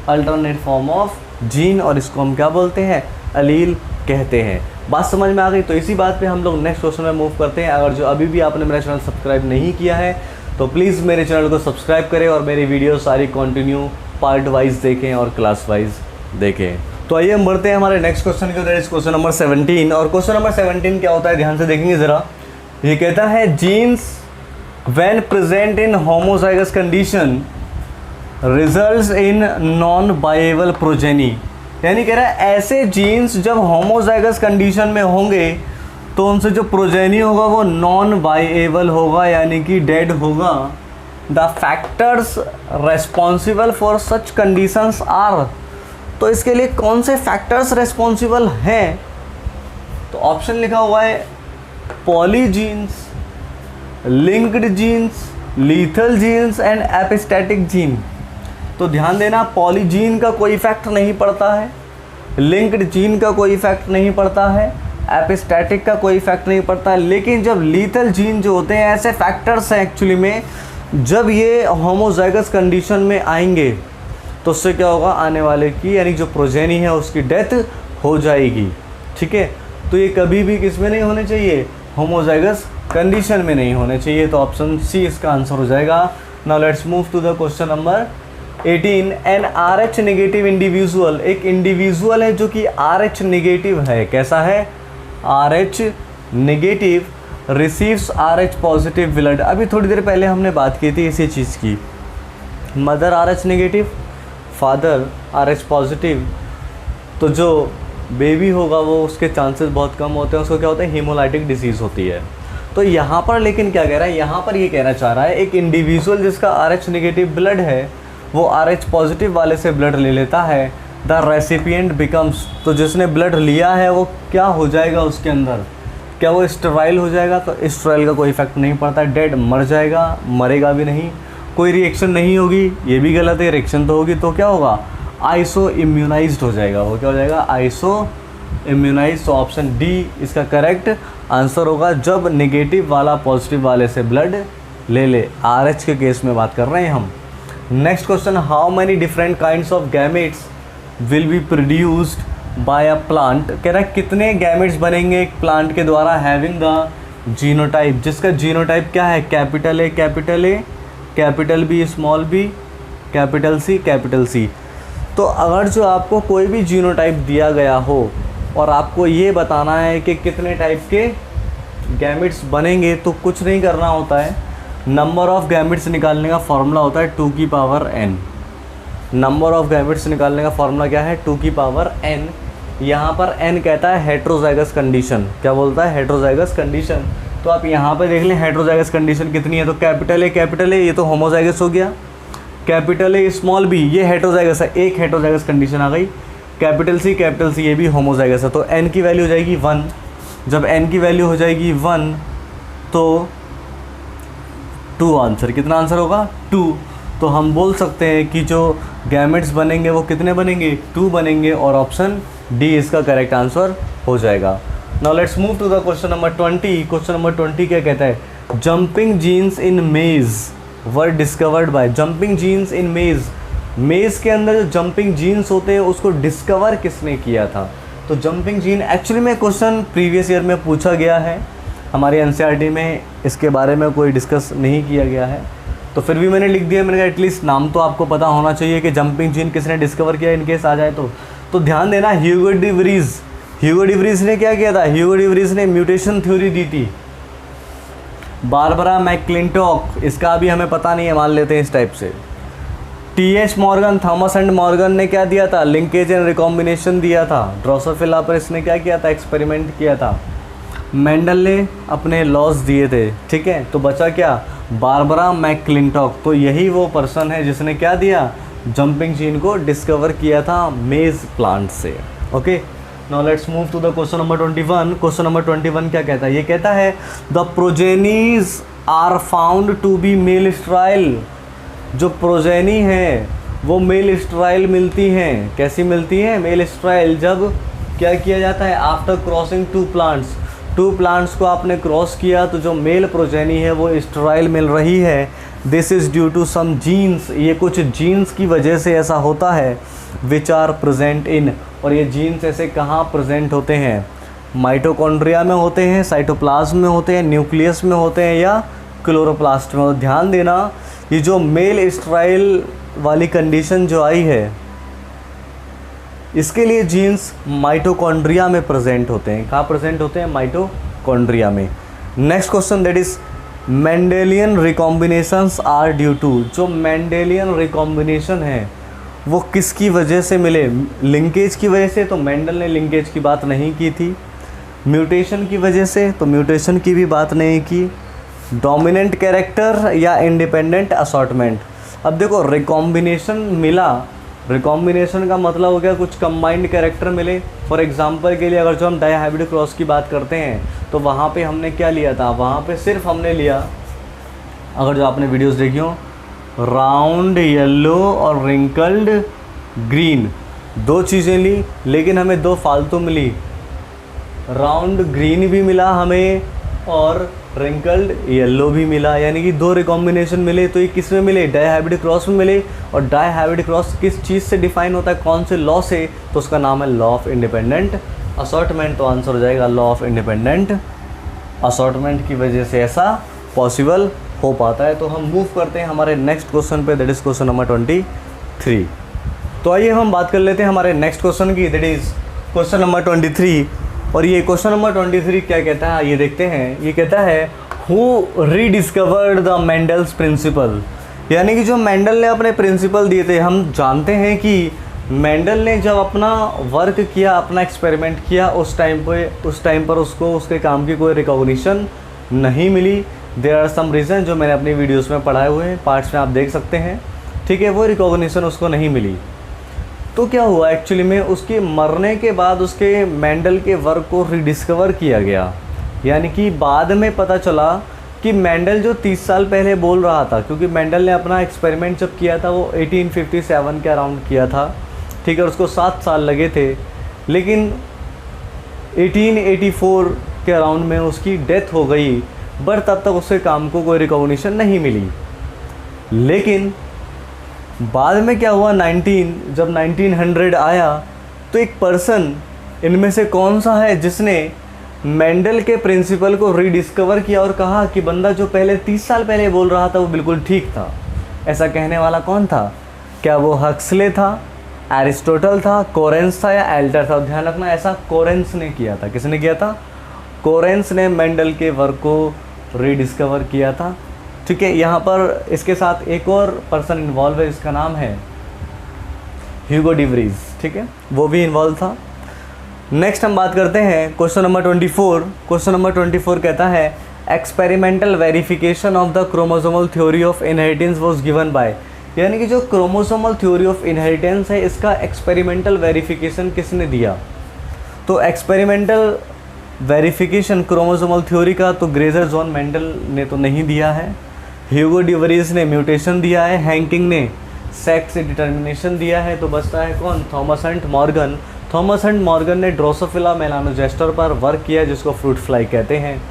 अल्टरनेट फॉर्म ऑफ जीन, और इसको हम क्या बोलते हैं? एलील कहते हैं। बात समझ में आ गई? तो इसी बात पे हम लोग नेक्स्ट क्वेश्चन में मूव करते हैं। अगर जो अभी भी आपने मेरा चैनल सब्सक्राइब नहीं किया है तो प्लीज़ मेरे चैनल को सब्सक्राइब करें और मेरी वीडियो सारी कंटिन्यू पार्ट वाइज देखें और क्लास वाइज देखें। तो आइए हम बढ़ते हैं हमारे नेक्स्ट क्वेश्चन की, दैट इज क्वेश्चन नंबर 17। और क्वेश्चन नंबर 17 क्या होता है, ध्यान से देखेंगे ज़रा। ये कहता है genes when present in homozygous condition results in non viable progeny. यानी कह रहा है ऐसे जीन्स जब होमोजाइगस कंडीशन में होंगे तो उनसे जो प्रोजेनी होगा वो नॉन बाइएबल होगा, यानी कि डेड होगा। The factors responsible for such conditions are, तो इसके लिए कौन से फैक्टर्स रेस्पॉन्सिबल हैं? तो ऑप्शन लिखा हुआ है polygenes, linked genes, lethal genes and epistatic gene. तो ध्यान देना, पॉलीजीन का कोई इफेक्ट नहीं पड़ता है, लिंक्ड जीन का कोई इफेक्ट नहीं पड़ता है, एपिस्टैटिक का कोई इफेक्ट नहीं पड़ता है। लेकिन जब लीथल जीन जो होते हैं ऐसे फैक्टर्स हैं एक्चुअली में, जब ये होमोजाइगस कंडीशन में आएंगे तो उससे क्या होगा, आने वाले की यानी जो प्रोजेनी है उसकी डेथ हो जाएगी। ठीक है, तो ये कभी भी किस में नहीं होने चाहिए, होमोजाइगस कंडीशन में नहीं होने चाहिए। तो ऑप्शन सी इसका आंसर हो जाएगा। Now let's move to the question number 18। An RH negative individual, एक इंडिविजुअल है जो कि RH नेगेटिव है। कैसा है, RH negative, receives RH positive blood. अभी थोड़ी देर पहले हमने बात की थी इसी चीज़ की, mother RH negative, father RH positive, तो जो बेबी होगा वो उसके चांसेस बहुत कम होते हैं, उसको क्या होता है, हीमोलाइटिक डिसीज़ होती है। तो यहाँ पर लेकिन क्या कह रहा है, यहाँ पर ये कहना चाह रहा है एक इंडिविजुअल जिसका RH नेगेटिव ब्लड है वो RH पॉजिटिव वाले से ब्लड ले लेता है, द रेसिपिएंट बिकम्स, तो जिसने ब्लड लिया है वो क्या हो जाएगा उसके अंदर, क्या वो स्टेराइल हो जाएगा? तो स्टेराइल का कोई इफेक्ट नहीं पड़ता, डेड मर जाएगा, मरेगा भी नहीं, कोई रिएक्शन नहीं होगी, ये भी गलत है, रिएक्शन तो होगी। तो क्या होगा, आइसो इम्यूनाइज्ड हो जाएगा, वो क्या हो जाएगा, आइसो इम्यूनाइज। तो ऑप्शन डी इसका करेक्ट आंसर होगा, जब नेगेटिव वाला पॉजिटिव वाले से ब्लड ले ले। RH के केस में बात कर रहे हैं हम। Next question, how many different kinds of gametes will be produced by a plant. कह रहा है कितने गैमेट्स बनेंगे एक प्लांट के द्वारा, हैविंग द जीनोटाइप, जिसका जीनोटाइप क्या है, capital A, capital B, small b, capital C। तो अगर जो आपको कोई भी जीनोटाइप दिया गया हो और आपको ये बताना है कि कितने टाइप के गैमेट्स बनेंगे, तो कुछ नहीं करना होता है, नंबर ऑफ़ गैमेट्स निकालने का फॉर्मूला होता है 2 की power n। Number of gametes निकालने का फॉर्मूला क्या है, 2 की पावर n। यहाँ पर n कहता है हेट्रोजाइगस कंडीशन, क्या बोलता है, हेट्रोजाइगस कंडीशन। तो आप यहाँ पर देख लें हेट्रोजाइगस कंडीशन कितनी है, तो कैपिटल A ये तो होमोजाइगस हो गया, कैपिटल A स्मॉल b ये हेट्रोजाइगस है, एक हेट्रोजाइगस कंडीशन आ गई, कैपिटल C ये भी होमोजाइगस है। तो n की वैल्यू हो जाएगी 1, जब n की वैल्यू हो जाएगी 1 तो 2 आंसर, कितना आंसर होगा, 2। तो हम बोल सकते हैं कि जो गैमेट्स बनेंगे वो कितने बनेंगे, 2 बनेंगे, और ऑप्शन डी इसका करेक्ट आंसर हो जाएगा। Now let's move to the question number 20। Question number 20 क्या कहता है, jumping genes in maize were discovered by, jumping genes in maize के अंदर जो जंपिंग जीन्स होते हैं उसको डिस्कवर किसने किया था। तो जंपिंग जीन एक्चुअली में क्वेश्चन प्रीवियस ईयर में पूछा गया है, हमारे NCERT में इसके बारे में कोई डिस्कस नहीं किया गया है, तो फिर भी मैंने लिख दिया, मैंने कहा एटलीस्ट नाम तो आपको पता होना चाहिए कि जंपिंग जीन किसने डिस्कवर किया, इनकेस आ जाए तो ध्यान देना, ह्यूगो डी वरीज ने क्या किया था, ह्यूगो डी वरीज ने म्यूटेशन थ्योरी दी थी। बारबरा मैकक्लिंटॉक, इसका अभी हमें पता नहीं है, मान लेते हैं इस टाइप से। TH Morgan, Thomas and Morgan ने क्या दिया था, लिंकेज एंड रिकॉम्बिनेशन दिया था। ड्रोसोफिला पर इसने क्या किया था, एक्सपेरिमेंट किया था। मेंडल ने अपने लॉज दिए थे, ठीक है। तो बचा क्या, बारबरा मैकक्लिंटॉक, तो यही वो पर्सन है जिसने क्या दिया, जंपिंग जीन को डिस्कवर किया था मेज प्लांट से। Okay, now let's move to the question number 21। Question number 21 क्या कहता है, ये कहता है the progenies are found to be male sterile, जो प्रोजेनी है वो मेल स्ट्राइल मिलती हैं। कैसी मिलती हैं, मेल स्ट्राइल, जब क्या किया जाता है, आफ्टर क्रॉसिंग टू प्लांट्स को आपने क्रॉस किया तो जो मेल प्रोजेनी है वो स्टेराइल मिल रही है। This is due to some genes, ये कुछ जीन्स की वजह से ऐसा होता है, विच आर प्रेजेंट इन, और ये जीन्स ऐसे कहाँ प्रेजेंट होते हैं, माइटोकॉन्ड्रिया में होते हैं, साइटोप्लाज्म में होते हैं, न्यूक्लियस में होते हैं, या क्लोरोप्लास्ट में। ध्यान देना, ये जो मेल स्टेराइल वाली कंडीशन जो आई है, इसके लिए जीन्स माइटोकॉन्ड्रिया में प्रेजेंट होते हैं। कहाँ प्रेजेंट होते हैं? माइटोकॉन्ड्रिया में। Next question that is Mendelian recombinations are due to. जो मेंडेलियन रिकॉम्बिनेशन है वो किसकी वजह से मिले? लिंकेज की वजह से, तो मेंडल ने लिंकेज की बात नहीं की थी। म्यूटेशन की वजह से, तो म्यूटेशन की भी बात नहीं की। डोमिनेंट कैरेक्टर या इंडिपेंडेंट असॉर्टमेंट। अब देखो रिकॉम्बिनेशन मिला, रिकॉम्बिनेशन का मतलब हो गया कुछ कंबाइंड कैरेक्टर मिले। फॉर एग्जांपल के लिए अगर जो हम डायहाइब्रिड क्रॉस की बात करते हैं तो वहाँ पे हमने क्या लिया था? वहाँ पे सिर्फ हमने लिया, अगर जो आपने वीडियोस देखी हो, राउंड येलो और रिंकल्ड ग्रीन, दो चीज़ें ली, लेकिन हमें दो फालतू मिली। राउंड ग्रीन भी मिला हमें और रिंकल्ड येलो भी मिला, यानी कि दो रिकॉम्बिनेशन मिले। तो ये किस में मिले? डायहाइब्रिड क्रॉस में मिले। और डायहाइब्रिड क्रॉस किस चीज़ से डिफाइन होता है, कौन से लॉ से? तो उसका नाम है लॉ ऑफ इंडिपेंडेंट असॉर्टमेंट। तो आंसर हो जाएगा लॉ ऑफ इंडिपेंडेंट असॉर्टमेंट की वजह से ऐसा पॉसिबल हो पाता है। तो हम मूव करते हैं हमारे नेक्स्ट क्वेश्चन पे, दैट इज़ क्वेश्चन नंबर 23। तो आइए हम बात कर लेते हैं हमारे नेक्स्ट क्वेश्चन की, दैट इज़ क्वेश्चन नंबर 23। और ये क्वेश्चन नंबर 23 क्या कहता है ये देखते हैं। ये कहता है who rediscovered the Mendel's principle. यानी कि जो मेंडल ने अपने प्रिंसिपल दिए थे, हम जानते हैं कि मेंडल ने जब अपना वर्क किया, अपना एक्सपेरिमेंट किया, उस टाइम पर उसको उसके काम की कोई रिकॉग्निशन नहीं मिली। देयर आर सम रीज़न जो मैंने अपनी वीडियोस में पढ़ाए हुए हैं, पार्ट्स में आप देख सकते हैं, ठीक है। वो रिकॉग्निशन उसको नहीं मिली। तो क्या हुआ एक्चुअली में, उसके मरने के बाद उसके मेंडल के वर्क को रिडिस्कवर किया गया। यानी कि बाद में पता चला कि मेंडल जो 30 साल पहले बोल रहा था, क्योंकि मेंडल ने अपना एक्सपेरिमेंट जब किया था वो 1857 के अराउंड किया था, ठीक है। उसको 7 साल लगे थे, लेकिन 1884 के अराउंड में उसकी डेथ हो गई। बट तब तक उसके काम को कोई रिकॉग्निशन नहीं मिली। लेकिन बाद में क्या हुआ, जब 1900 आया तो एक पर्सन, इनमें से कौन सा है जिसने मेंडल के प्रिंसिपल को रीडिस्कवर किया और कहा कि बंदा जो पहले 30 साल पहले बोल रहा था वो बिल्कुल ठीक था। ऐसा कहने वाला कौन था? क्या वो हक्सले था, एरिस्टोटल था, कोरेंस था या एल्टर था? ध्यान रखना, ऐसा कोरेंस ने किया था। किसने किया था? कोरेंस ने मेंडल के वर्क को रीडिस्कवर किया था, ठीक है। यहाँ पर इसके साथ एक और पर्सन इन्वॉल्व है, इसका नाम है ह्यूगो डी व्रीज, ठीक है, वो भी इन्वॉल्व था। नेक्स्ट हम बात करते हैं क्वेश्चन नंबर 24। क्वेश्चन नंबर 24 कहता है experimental verification of the chromosomal theory of inheritance was given by. यानी कि जो क्रोमोसोमल थ्योरी ऑफ इनहेरिटेंस है, इसका एक्सपेरिमेंटल वेरिफिकेशन किसने दिया? तो एक्सपेरिमेंटल वेरिफिकेशन क्रोमोसोमल थ्योरी का तो ग्रेजर जॉन मेंडल ने तो नहीं दिया है। ह्यूगो डी व्रीज ने म्यूटेशन दिया है। हैंकिंग ने सेक्स डिटर्मिनेशन दिया है। तो बचता है कौन? Thomas Hunt Morgan. Thomas Hunt Morgan ने ड्रोसोफिला मेलानोजेस्टर पर वर्क किया, जिसको फ्रूट फ्लाई कहते हैं।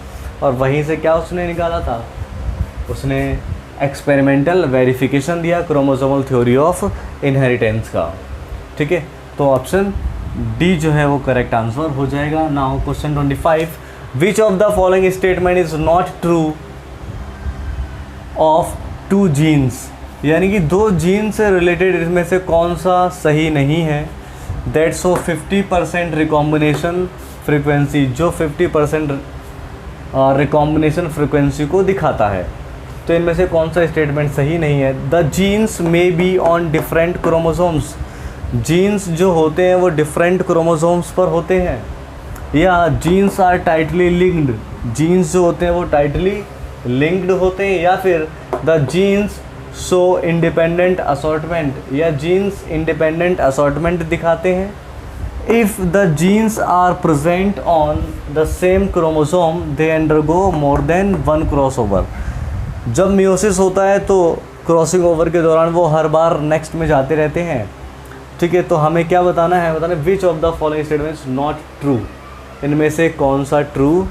और वहीं से क्या उसने निकाला था? उसने एक्सपेरिमेंटल वेरिफिकेशन दिया क्रोमोसोमल थ्योरी ऑफ इनहेरिटेंस का, ठीक है। तो ऑप्शन डी जो है वो करेक्ट आंसर हो जाएगा। Now question 25, which of the following statement is not true of 2 genes. यानी कि 2 जीन से रिलेटेड इसमें से कौन सा सही नहीं है? दैट सो 50% रिकॉम्बिनेशन फ्रीक्वेंसी, जो 50% रिकॉम्बिनेशन फ्रीक्वेंसी को दिखाता है। तो इनमें से कौन सा स्टेटमेंट सही नहीं है? The genes may be on different chromosomes. Genes जो होते हैं वो डिफरेंट क्रोमोसोम्स पर होते हैं, या genes are tightly linked. Genes जो होते हैं वो टाइटली लिंक्ड होते हैं, या फिर the genes show independent assortment, या जीन्स इंडिपेंडेंट असॉर्टमेंट दिखाते हैं। If the genes are present on the same chromosome they undergo more than 1 crossover. जब मियोसिस होता है तो क्रॉसिंग ओवर के दौरान वो हर बार नेक्स्ट में जाते रहते हैं, ठीक है। तो हमें क्या बताना है? बताना विच of the following statements not true. इनमें से कौन सा ट्रू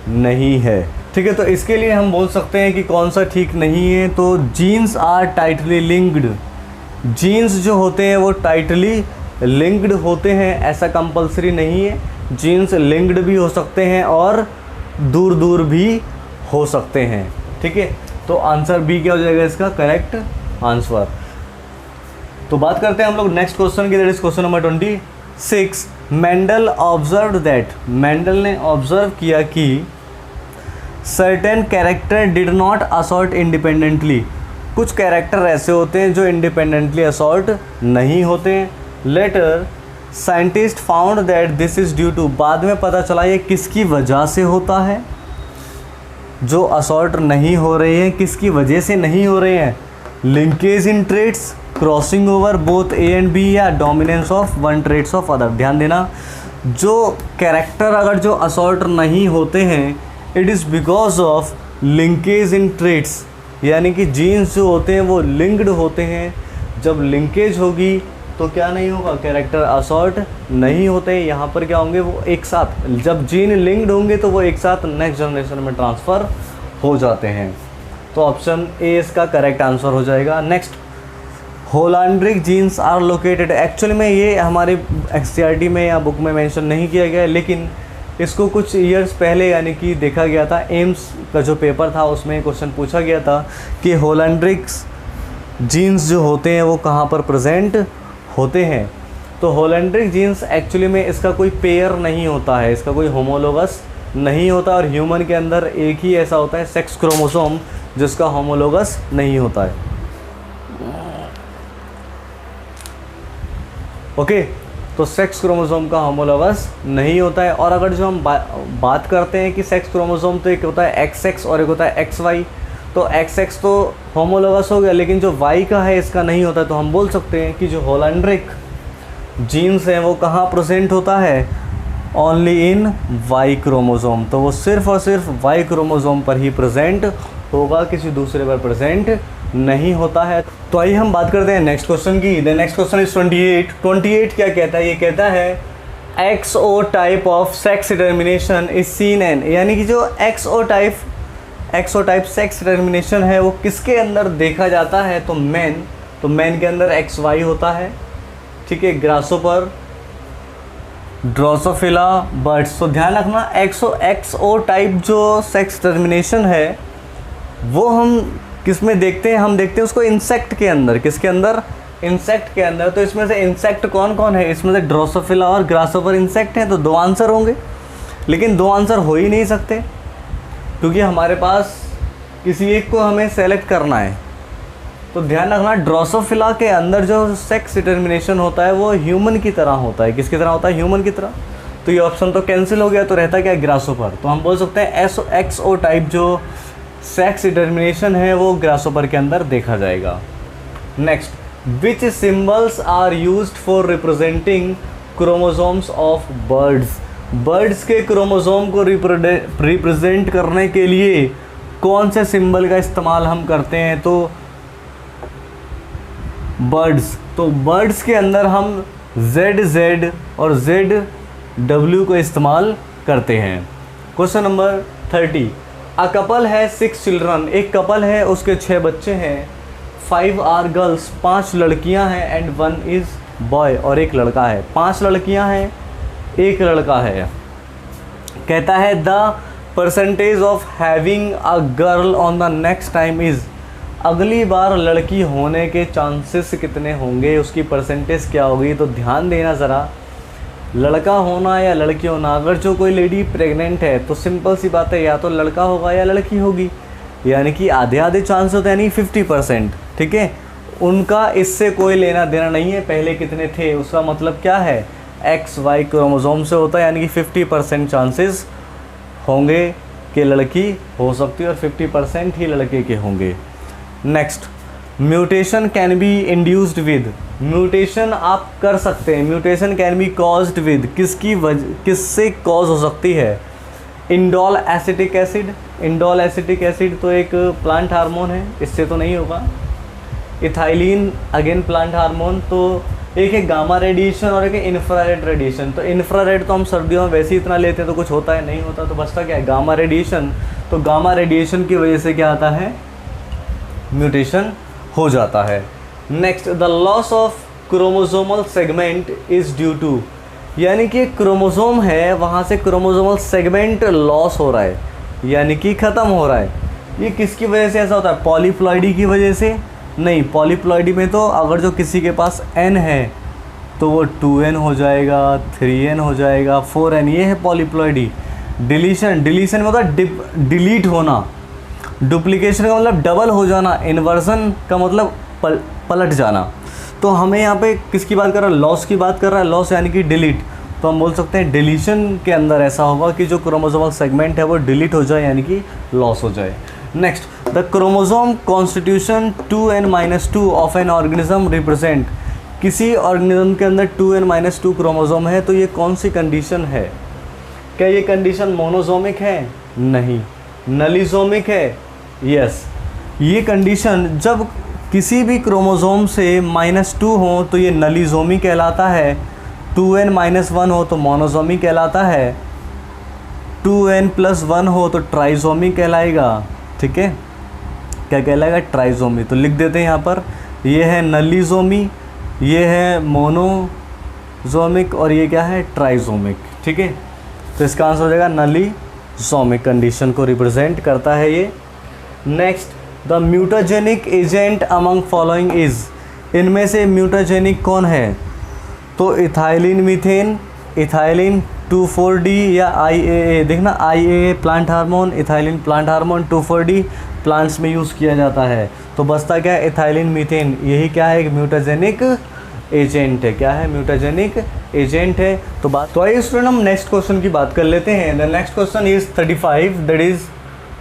नहीं है, ठीक है। तो इसके लिए हम बोल सकते हैं कि कौन सा ठीक नहीं है। तो genes are tightly linked. Genes जो होते हैं वो टाइटली लिंक्ड होते हैं, ऐसा कंपलसरी नहीं है। जीन्स लिंक्ड भी हो सकते हैं और दूर दूर भी हो सकते हैं, ठीक है। तो आंसर बी क्या हो जाएगा इसका करेक्ट आंसर। तो बात करते हैं हम लोग नेक्स्ट क्वेश्चन की, that is question number 26। 6 Mendel observe that, Mendel ने ऑब्जर्व किया कि certain character did not assort independently, कुछ कैरेक्टर ऐसे होते हैं जो इंडिपेंडेंटली असॉर्ट नहीं होते। Later scientist found that this is due to, बाद में पता चला ये किसकी वजह से होता है, जो असॉर्ट नहीं हो रहे हैं किसकी वजह से नहीं हो रहे हैं, linkage in traits, crossing over both A and B, या dominance of one traits of other. ध्यान देना, जो कैरेक्टर अगर जो असॉर्ट नहीं होते हैं it is because of linkage in traits, यानी कि जीन्स जो होते हैं वो लिंक्ड होते हैं। जब लिंकेज होगी तो क्या नहीं होगा, कैरेक्टर असॉर्ट नहीं होते। यहाँ पर क्या होंगे, वो एक साथ, जब जीन लिंक्ड होंगे तो वो एक साथ नेक्स्ट जनरेशन में ट्रांसफ़र हो जाते हैं। तो ऑप्शन ए इसका करेक्ट आंसर हो जाएगा। Next, holandric genes are located, actually में ये हमारे एनसीईआरटी में या बुक में मेंशन नहीं किया गया है, लेकिन इसको कुछ ईयर्स पहले यानी कि देखा गया था, एम्स का जो पेपर था उसमें क्वेश्चन पूछा गया था कि होलांड्रिक्स जीन्स जो होते हैं वो कहाँ पर प्रेजेंट होते हैं। तो होलांड्रिक जीन्स एक्चुअली में इसका कोई पेयर नहीं होता है, इसका कोई होमोलोगस नहीं होता, और ह्यूमन के अंदर एक ही ऐसा होता है सेक्स क्रोमोसोम जिसका होमोलोगस नहीं होता है। ओके, तो सेक्स क्रोमोसोम का होमोलोगस नहीं होता है। और अगर जो हम बात करते हैं कि सेक्स क्रोमोसोम, तो एक होता है XX और एक होता है XY। तो XX तो होमोलोगस हो गया, लेकिन जो Y का है इसका नहीं होता। तो हम बोल सकते हैं कि जो होलांड्रिक जीन्स हैं वो कहाँ प्रेजेंट होता है, ओनली इन Y क्रोमोसोम। तो वो सिर्फ और सिर्फ Y क्रोमोसोम पर ही प्रेजेंट होगा, किसी दूसरे पर प्रेजेंट नहीं होता है। तो आइए हम बात करते हैं नेक्स्ट क्वेश्चन की। The next question is 28। 28 क्या कहता है, ये कहता है XO type of sex determination is seen in, यानी कि जो XO टाइप सेक्स डिटर्मिनेशन है वो किसके अंदर देखा जाता है, तो मैन के अंदर XY होता है, ठीक है, ग्रासोपर, ड्रोसोफिला, बर्ड्स। तो ध्यान रखना XO टाइप जो सेक्स डिटर्मिनेशन है वो हम किस में देखते हैं, हम देखते हैं उसको इंसेक्ट के अंदर। किसके अंदर, इंसेक्ट के अंदर। तो इसमें से इंसेक्ट कौन कौन है, इसमें से ड्रोसोफिला और ग्रासोफर इंसेक्ट हैं, तो 2 आंसर होंगे। लेकिन 2 आंसर हो ही नहीं सकते क्योंकि हमारे पास किसी एक को हमें सेलेक्ट करना है। तो ध्यान रखना, ड्रोसोफिला के अंदर जो सेक्स डिटर्मिनेशन होता है वो ह्यूमन की तरह होता है। किसकी तरह होता है, ह्यूमन की तरह। तो ये ऑप्शन तो कैंसिल हो गया, तो रहता क्या, ग्रासोफर। तो हम बोल सकते हैं XO टाइप जो सेक्स डिटर्मिनेशन है वो ग्रासोपर के अंदर देखा जाएगा। Next, which symbols are used for representing chromosomes of birds, birds के क्रोमोसोम को रिप्रेजेंट करने के लिए कौन से सिंबल का इस्तेमाल हम करते हैं, तो बर्ड्स के अंदर हम ZZ और ZW को इस्तेमाल करते हैं। Question number 30। अ कपल है 6 चिल्ड्रन, एक कपल है उसके 6 बच्चे हैं। 5 आर गर्ल्स, 5 लड़कियां हैं, एंड 1 इज़ बॉय, और 1 लड़का है। 5 लड़कियां हैं, 1 लड़का है। कहता है the percentage of having a girl on the next time is, अगली बार लड़की होने के चांसेस कितने होंगे, उसकी परसेंटेज क्या होगी। तो ध्यान देना ज़रा, लड़का होना या लड़की होना, अगर जो कोई लेडी प्रेग्नेंट है तो सिंपल सी बात है, या तो लड़का होगा या लड़की होगी, यानी कि आधे चांस होते हैं, यानी 50%, ठीक है। उनका इससे कोई लेना देना नहीं है, पहले कितने थे उसका मतलब क्या है, XY क्रोमोसोम से होता है, यानी कि 50% चांसेस होंगे कि लड़की हो सकती है और 50% ही लड़के के होंगे। Next, mutation can be induced with, mutation आप कर सकते हैं, mutation can be caused with, किससे कॉज हो सकती है, indole acetic acid, indole acetic acid तो एक प्लांट हार्मोन है, इससे तो नहीं होगा। इथाइलिन अगेन प्लांट हार्मोन, तो एक है गामा रेडिएशन और एक है इंफ्रारेड रेडिएशन। तो इंफ्रारेड तो हम सर्दियों में वैसे ही इतना लेते हैं तो कुछ होता है नहीं होता, तो बचता क्या है, गामा रेडिएशन। तो गामा रेडिएशन की वजह से क्या आता है, म्यूटेशन हो जाता है। Next, the loss of chromosomal segment is due to, यानी कि क्रोमोसोम है वहाँ से क्रोमोसोमल सेगमेंट लॉस हो रहा है, यानी कि ख़त्म हो रहा है। ये किसकी वजह से ऐसा होता है, पॉलीप्लॉइडी की वजह से नहीं। पॉलीप्लॉइडी में तो अगर जो किसी के पास N है तो वो 2n हो जाएगा, 3n हो जाएगा, 4n। ये है पॉलीप्लॉइडी। डिलीशन, डिलीशन मतलब डिलीट होना, डुप्लीकेशन का मतलब डबल हो जाना, इन्वर्जन का मतलब पलट जाना। तो हमें यहाँ पे किसकी बात कर रहा है, लॉस की बात कर रहा है, लॉस यानी कि डिलीट। तो हम बोल सकते हैं डिलीशन के अंदर ऐसा होगा कि जो क्रोमोसोमल सेगमेंट है वो डिलीट हो जाए यानी कि लॉस हो जाए। Next, the chromosome constitution 2n-2 of an organism represent. किसी ऑर्गेनिज्म के अंदर 2n-2 क्रोमोसोम है तो ये कौन सी कंडीशन है? क्या ये कंडीशन मोनोसोमिक है? नहीं। नलिसोमिक है? यस। ये कंडीशन जब किसी भी क्रोमोसोम से -2 हो तो ये नलिसोमी कहलाता है, 2n-1 हो तो मोनोसोमी कहलाता है, 2n+1 हो तो ट्राइसोमी कहलाएगा। ठीक है, क्या कहलाएगा? ट्राइसोमी। तो लिख देते हैं यहाँ पर, ये है नलिसोमी, ये है मोनोसोमिक और ये क्या है? ट्राइसोमिक। ठीक है, तो इसका आंसर हो जाएगा नलिसोमिक कंडीशन को रिप्रेजेंट करता है ये। Next, the mutagenic agent among following is. इनमें से म्यूटाजेनिक कौन है? तो इथाइलिन मीथेन, इथाइलिन 2,4-D या IAA। देखना IAA plant hormone, ethylene plant hormone, 2,4-D plants में यूज़ किया जाता है। तो बचता क्या है? Ethylene methane. यही क्या है? एक म्यूटाजेनिक एजेंट है। क्या है? म्यूटाजेनिक एजेंट है। तो आइए स्टूडेंट हम नेक्स्ट क्वेश्चन की बात कर लेते हैं। The next question is 35, that is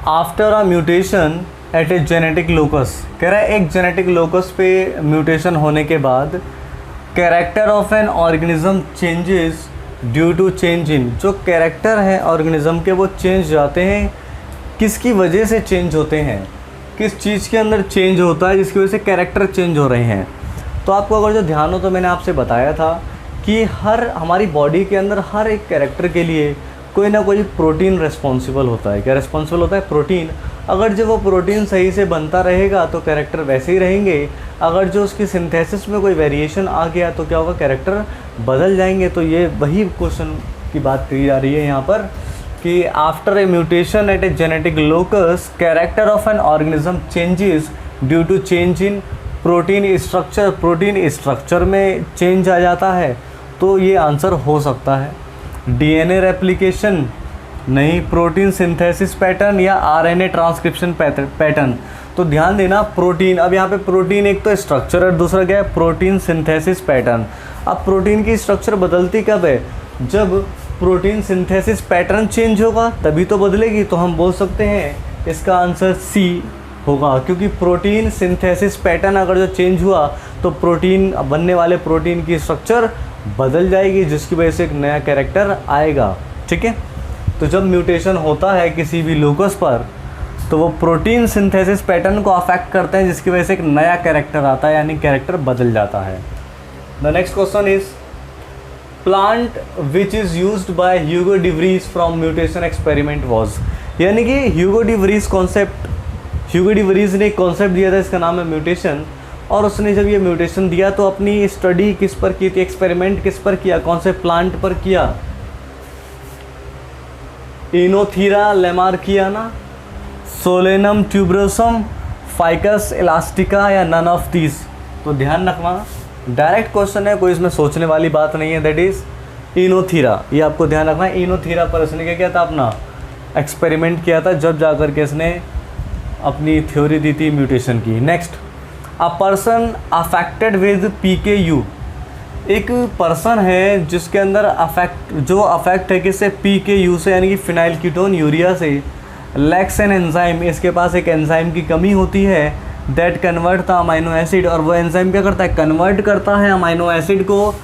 after a mutation at a genetic locus. कह रहा है एक जेनेटिक लोकस पे म्यूटेशन होने के बाद character of an organism changes due to change in. जो कैरेक्टर है ऑर्गेनिज्म के वो चेंज जाते हैं। किसकी वजह से चेंज होते हैं? किस चीज़ के अंदर चेंज होता है जिसकी वजह से कैरेक्टर चेंज हो रहे हैं? तो आपको अगर जो ध्यान हो तो मैंने आपसे बताया था कि हमारी बॉडी के अंदर हर एक कैरेक्टर के लिए कोई ना कोई प्रोटीन रिस्पॉन्सिबल होता है। क्या रिस्पॉन्सिबल होता है? प्रोटीन। अगर जो वो प्रोटीन सही से बनता रहेगा तो कैरेक्टर वैसे ही रहेंगे। अगर जो उसकी सिंथेसिस में कोई वेरिएशन आ गया तो क्या होगा? कैरेक्टर बदल जाएंगे। तो ये वही क्वेश्चन की बात करी जा रही है यहाँ पर कि after a mutation at a genetic locus character of an organism changes due to change in protein structure. Protein structure में चेंज आ जाता है। तो ये आंसर हो सकता है DNA रेप्लिकेशन, नहीं, प्रोटीन सिंथेसिस पैटर्न या RNA ट्रांसक्रिप्शन पैटर्न। तो ध्यान देना प्रोटीन, अब यहाँ पे प्रोटीन एक तो स्ट्रक्चर और दूसरा क्या है? Protein synthesis pattern. अब प्रोटीन की स्ट्रक्चर बदलती कब है? जब प्रोटीन सिंथेसिस पैटर्न चेंज होगा तभी तो बदलेगी। तो हम बोल सकते हैं इसका आंसर C होगा, क्योंकि प्रोटीन सिंथेसिस पैटर्न अगर जो चेंज हुआ तो प्रोटीन बनने वाले प्रोटीन की स्ट्रक्चर बदल जाएगी जिसकी वजह से एक नया कैरेक्टर आएगा। ठीक है, तो जब म्यूटेशन होता है किसी भी लोकस पर तो वो प्रोटीन सिंथेसिस पैटर्न को अफेक्ट करते हैं जिसकी वजह से एक नया कैरेक्टर आता है, यानी कैरेक्टर बदल जाता है। The next question is plant which is used by Hugo de Vries from mutation experiment was. यानी कि ह्यूगो डी व्रीज ने एक कॉन्सेप्ट दिया था, इसका नाम है म्यूटेशन। और उसने जब ये म्यूटेशन दिया तो अपनी स्टडी किस पर की थी? एक्सपेरिमेंट किस पर किया? कौन से प्लांट पर किया? इनोथीरा लेमार्कियाना, सोलेनम ट्यूबरोसम, फाइकस इलास्टिका या नन ऑफ दिस। तो ध्यान रखना डायरेक्ट क्वेश्चन है, कोई इसमें सोचने वाली बात नहीं है। दैट इज इनोथीरा, ये आपको ध्यान रखना है। इनोथीरा पर इसने क्या किया था? अपना एक्सपेरिमेंट किया था, जब जाकर के इसने अपनी थ्योरी दी थी म्यूटेशन की। Next, a person affected with PKU। एक पर्सन है जिसके अंदर अफेक्ट है किससे? PKU से, यानी कि फिनाइल कीटोन यूरिया से। लैक्स एन एंजाइम, इसके पास एक एंजाइम की कमी होती है। That convert the amino acid, और वो एंजाइम क्या करता है? कन्वर्ट करता है अमाइनो एसिड को,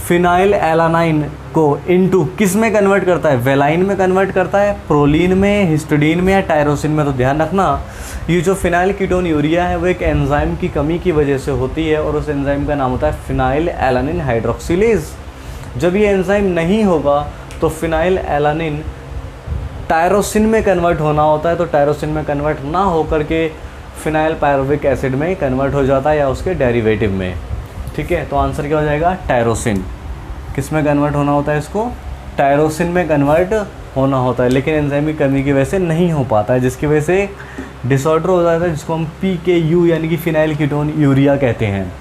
फिनाइल एलानाइन को, इनटू किस में कन्वर्ट करता है? वेलाइन में कन्वर्ट करता है, प्रोलीन में, हिस्टिडीन में या टायरोसिन में। तो ध्यान रखना ये जो फिनाइल कीटोन यूरिया है वो एक एंजाइम की कमी की वजह से होती है और उस एंजाइम का नाम होता है फिनाइल एलानिन हाइड्रोक्सिलेज। जब ये एंजाइम नहीं होगा तो फिनाइल एलानिन टायरोसिन में कन्वर्ट होना होता है, तो टायरोसिन में कन्वर्ट ना होकर के फिनाइल पायरुविक एसिड में कन्वर्ट हो जाता है या उसके डेरिवेटिव में। ठीक है, तो आंसर क्या हो जाएगा? टायरोसिन। किस में कन्वर्ट होना होता है? इसको टायरोसिन में कन्वर्ट होना होता है, लेकिन एंजाइम की कमी की वजह से नहीं हो पाता है, जिसकी वजह से डिसऑर्डर हो जाता है जिसको हम PKU यानी कि फिनाइल कीटोन यूरिया कहते हैं।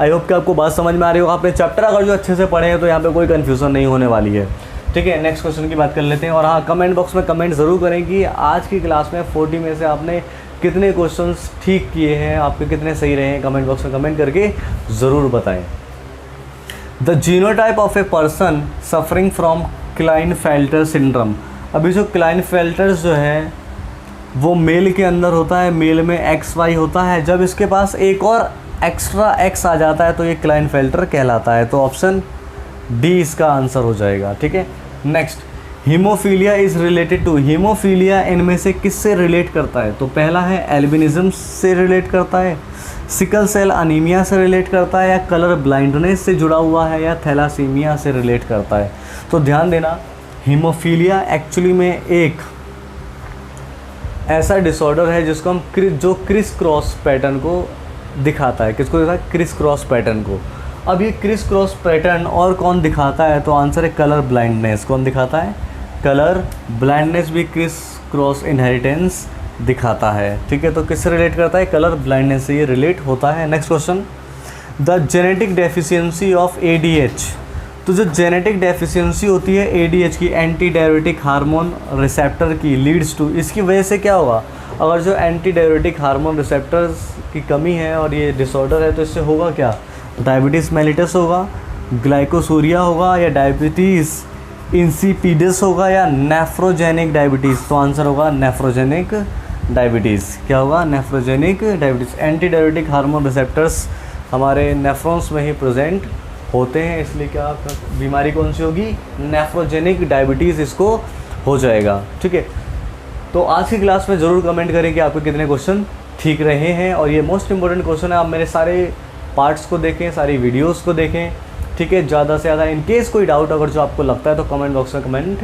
आई होप कि आपको बात समझ में आ रही होगा। आपने चैप्टर अगर जो अच्छे से पढ़े हैं तो यहाँ पे कोई कन्फ्यूज़न नहीं होने वाली है। ठीक है, नेक्स्ट क्वेश्चन की बात कर लेते हैं। और हाँ, कमेंट बॉक्स में कमेंट ज़रूर करें कि आज की क्लास में 40 में से आपने कितने क्वेश्चंस ठीक किए हैं, आपके कितने सही रहे हैं। कमेंट बॉक्स में कमेंट करके ज़रूर बताएं। The genotype of a person suffering from Klinefelter syndrome. अभी जो क्लाइनफेल्टर जो है वो मेल के अंदर होता है, मेल में XY होता है। जब इसके पास एक और एक्स्ट्रा X आ जाता है तो ये क्लाइनफेल्टर कहलाता है। तो ऑप्शन डी इसका आंसर हो जाएगा। ठीक है, next, haemophilia is related to. Haemophilia इनमें से किससे रिलेट करता है? तो पहला है एल्बिनिज़म से रिलेट करता है, सिकल सेल अनीमिया से रिलेट करता है, या कलर ब्लाइंडनेस से जुड़ा हुआ है, या थैलासीमिया से रिलेट करता है। तो ध्यान देना, हीमोफीलिया एक्चुअली में एक ऐसा डिसऑर्डर है जिसको हम जो क्रिस क्रॉस पैटर्न को दिखाता है। किसको दिखाता है? क्रिस क्रॉस पैटर्न को। अब ये क्रिस क्रॉस पैटर्न और कौन दिखाता है? तो आंसर है कलर ब्लाइंडनेस। कौन दिखाता है? कलर ब्लाइंडनेस भी क्रिस क्रॉस इनहेरिटेंस दिखाता है। ठीक है, तो किससे रिलेट करता है? कलर ब्लाइंडनेस से ये रिलेट होता है। Next question, the genetic deficiency of ADH। तो जो जेनेटिक डेफिशिएंसी होती है ADH की, एंटी डायरेटिक हार्मोन रिसेप्टर की, लीड्स टू, इसकी वजह से क्या होगा? अगर जो एंटी डायरेटिक हार्मोन रिसेप्टर्स की कमी है और ये डिसऑर्डर है तो इससे होगा क्या? डायबिटीज़ मेलिटस होगा, ग्लाइकोसूरिया होगा, या डायबिटीज़ इंसिपिडस होगा, या नेफ्रोजेनिक डायबिटीज़। तो आंसर होगा नेफ्रोजेनिक डायबिटीज़। क्या होगा? Nephrogenic diabetes. Anti diuretic hormone receptors हमारे नेफ्रॉन्स में ही प्रेजेंट होते हैं, इसलिए क्या बीमारी कौन सी होगी? नेफ्रोजेनिक डायबिटीज़ इसको हो जाएगा। ठीक है, तो आज की क्लास में ज़रूर कमेंट करें कि आपके कितने क्वेश्चन ठीक रहे हैं। और ये मोस्ट इंपॉर्टेंट क्वेश्चन है, आप मेरे सारे पार्ट्स को देखें, सारी वीडियोस को देखें। ठीक है, ज़्यादा से ज़्यादा इन केस कोई डाउट अगर जो आपको लगता है तो कमेंट बॉक्स में कमेंट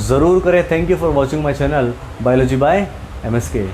ज़रूर करें। Thank you for watching my channel biology by MSK।